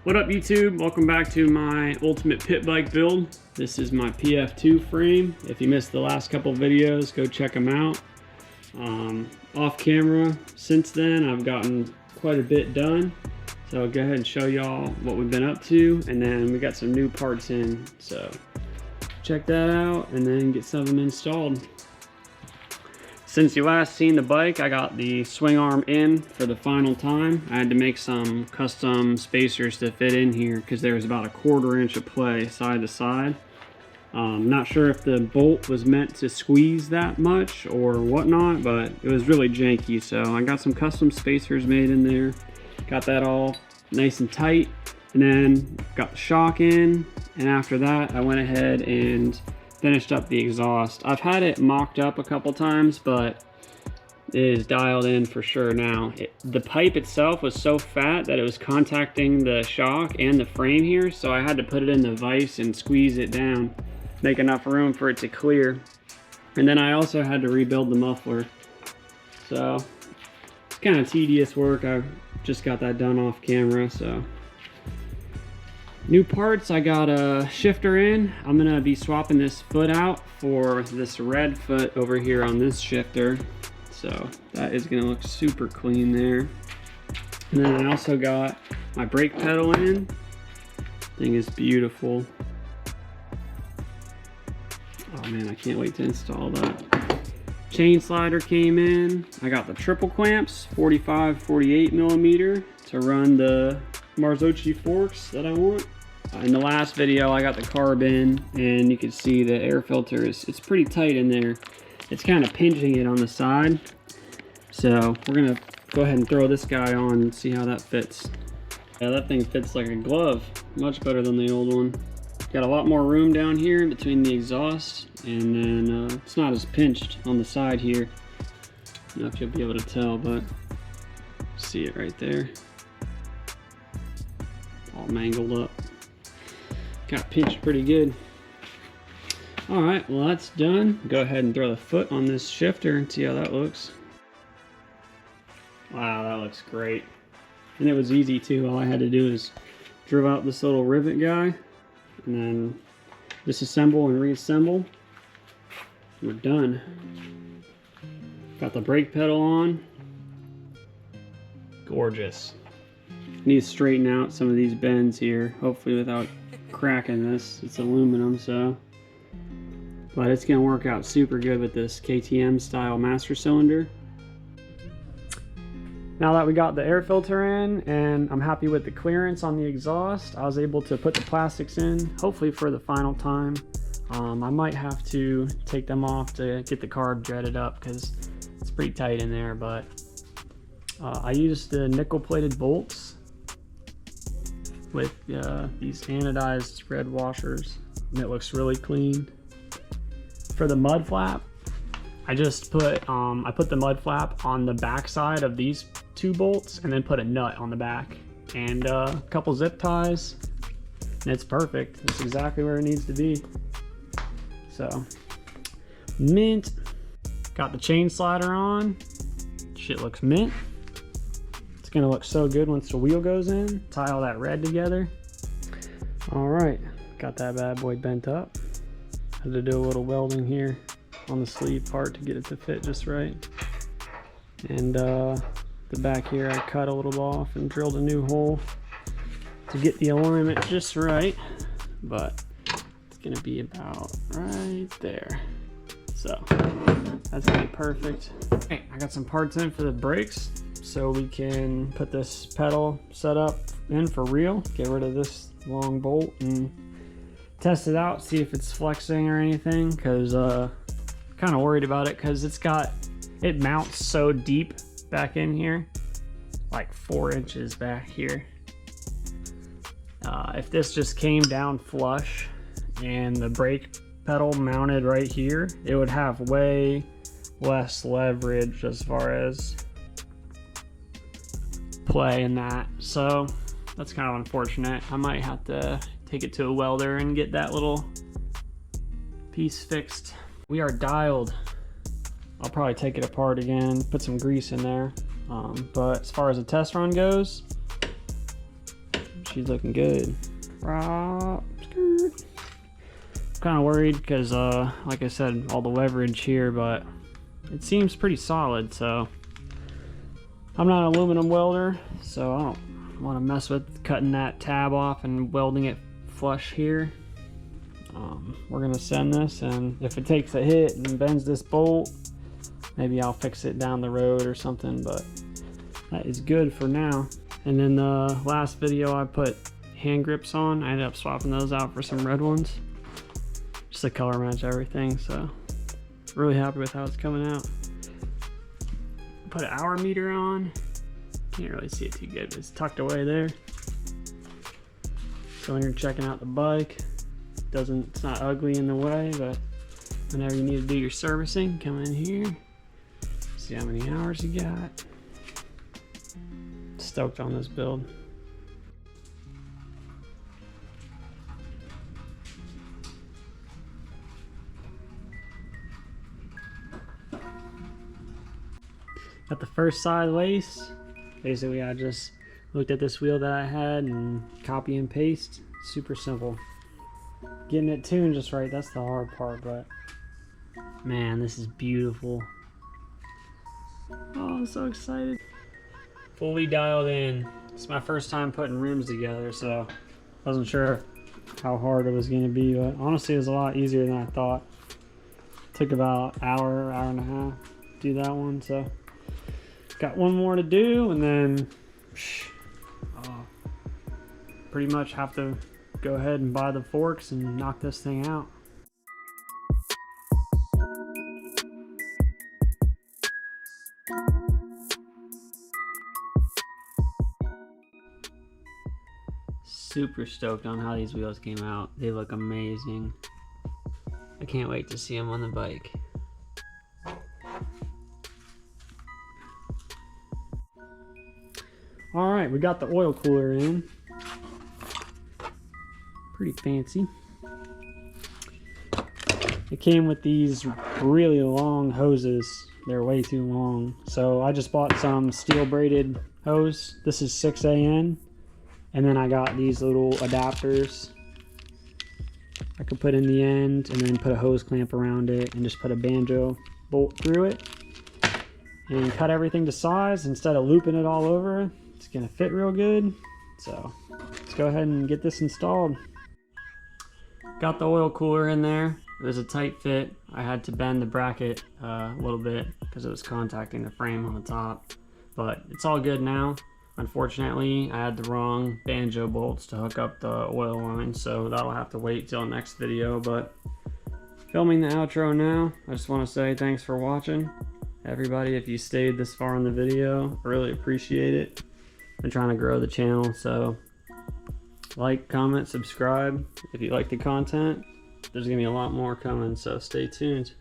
What up YouTube? Welcome back to my ultimate pit bike build. This is my PF2 frame. If you missed the last couple videos, go check them out. Off camera, since then I've gotten quite a bit done. So I'll go ahead and show y'all what we've been up to, and then we got some new parts in. So check that out and then get some of them installed. Since you last seen the bike, I got the swing arm in for the final time. I had to make some custom spacers to fit in here because there was about a 1/4 inch of play side to side. Not sure if the bolt was meant to squeeze that much or whatnot, but it was really janky. So I got some custom spacers made in there. Got that all nice and tight, and then got the shock in. And after that, I went ahead and finished up the exhaust. I've had it mocked up a couple times, but it is dialed in for sure now. The pipe itself was so fat that it was contacting the shock and the frame here, so I had to put it in the vise and squeeze it down, make enough room for it to clear. And then I also had to rebuild the muffler. So it's kind of tedious work. I just got that done off camera. So new parts, I got a shifter in. I'm gonna be swapping this foot out for this red foot over here on this shifter. So that is gonna look super clean there. And then I also got my brake pedal in. Thing is beautiful. Oh man, I can't wait to install that. Chain slider came in. I got the triple clamps, 45, 48 millimeter to run the Marzocchi forks that I want. In the last video, I got the carb in, and you can see the air filter it's pretty tight in there. It's kind of pinching it on the side. So we're gonna go ahead and throw this guy on and see how that fits. Yeah, that thing fits like a glove, much better than the old one. Got a lot more room down here between the exhaust, and then it's not as pinched on the side here. I don't know if you'll be able to tell, but see it right there. All mangled up. Got pinched pretty good. All right, well that's done. Go ahead and throw the foot on this shifter and see how that looks. Wow, that looks great. And it was easy too. All I had to do is drill out this little rivet guy and then disassemble and reassemble. We're done. Got the brake pedal on. Gorgeous. Need to straighten out some of these bends here, hopefully without cracking this. It's aluminum, so. But it's gonna work out super good with this KTM style master cylinder. Now that we got the air filter in and I'm happy with the clearance on the exhaust, I was able to put the Classixs in, hopefully for the final time. I might have to take them off to get the carb dreaded up because it's pretty tight in there, but I used the nickel plated bolts with these anodized red washers, and it looks really clean. For the mud flap, I just put I put the mud flap on the back side of these two bolts and then put a nut on the back and a couple zip ties, and it's perfect. It's exactly where it needs to be. So mint. Got the chain slider on. Shit looks mint. It's gonna look so good once the wheel goes in. Tie all that red together. All right, got that bad boy bent up. Had to do a little welding here on the sleeve part to get it to fit just right. And the back here I cut a little off and drilled a new hole to get the alignment just right. But it's gonna be about right there. So that's gonna be perfect. Okay, I got some parts in for the brakes, so we can put this pedal setup in for real, get rid of this long bolt and test it out, see if it's flexing or anything, because kind of worried about it because it mounts so deep back in here, like 4 inches back here. If this just came down flush and the brake pedal mounted right here, it would have way less leverage as far as play in that. So that's kind of unfortunate. I might have to take it to a welder and get that little piece fixed. We are dialed. I'll probably take it apart again, put some grease in there. But as far as the test run goes, she's looking good. I'm kind of worried because, like I said, all the leverage here, but it seems pretty solid. So I'm not an aluminum welder, so I don't want to mess with cutting that tab off and welding it flush here. We're gonna send this, and if it takes a hit and bends this bolt, maybe I'll fix it down the road or something, but that is good for now. And then the last video I put hand grips on. I ended up swapping those out for some red ones just to color match everything, so really happy with how it's coming out. Put an hour meter on. Can't really see it too good, but it's tucked away there. So when you're checking out the bike, it's not ugly in the way, but whenever you need to do your servicing, come in here, see how many hours you got. Stoked on this build. Got the first side lace. Basically, I just looked at this wheel that I had and copy and paste. Super simple. Getting it tuned just right, that's the hard part, but man, this is beautiful. Oh, I'm so excited. Fully dialed in. It's my first time putting rims together, so I wasn't sure how hard it was going to be, but honestly it was a lot easier than I thought. Took about hour and a half to do that one, so got one more to do, and then pretty much have to go ahead and buy the forks and knock this thing out. Super stoked on how these wheels came out. They look amazing. I can't wait to see them on the bike. All right, we got the oil cooler in. Pretty fancy. It came with these really long hoses. They're way too long. So I just bought some steel braided hose. This is 6AN. And then I got these little adapters I could put in the end, and then put a hose clamp around it and just put a banjo bolt through it and cut everything to size instead of looping it all over. It's gonna fit real good. So let's go ahead and get this installed. Got the oil cooler in there. It was a tight fit. I had to bend the bracket a little bit because it was contacting the frame on the top, but it's all good now. Unfortunately, I had the wrong banjo bolts to hook up the oil line, so that'll have to wait till next video. But filming the outro now. I just want to say thanks for watching. Everybody, if you stayed this far in the video, I really appreciate it. I'm trying to grow the channel, so like, comment, subscribe if you like the content. There's gonna be a lot more coming, so stay tuned.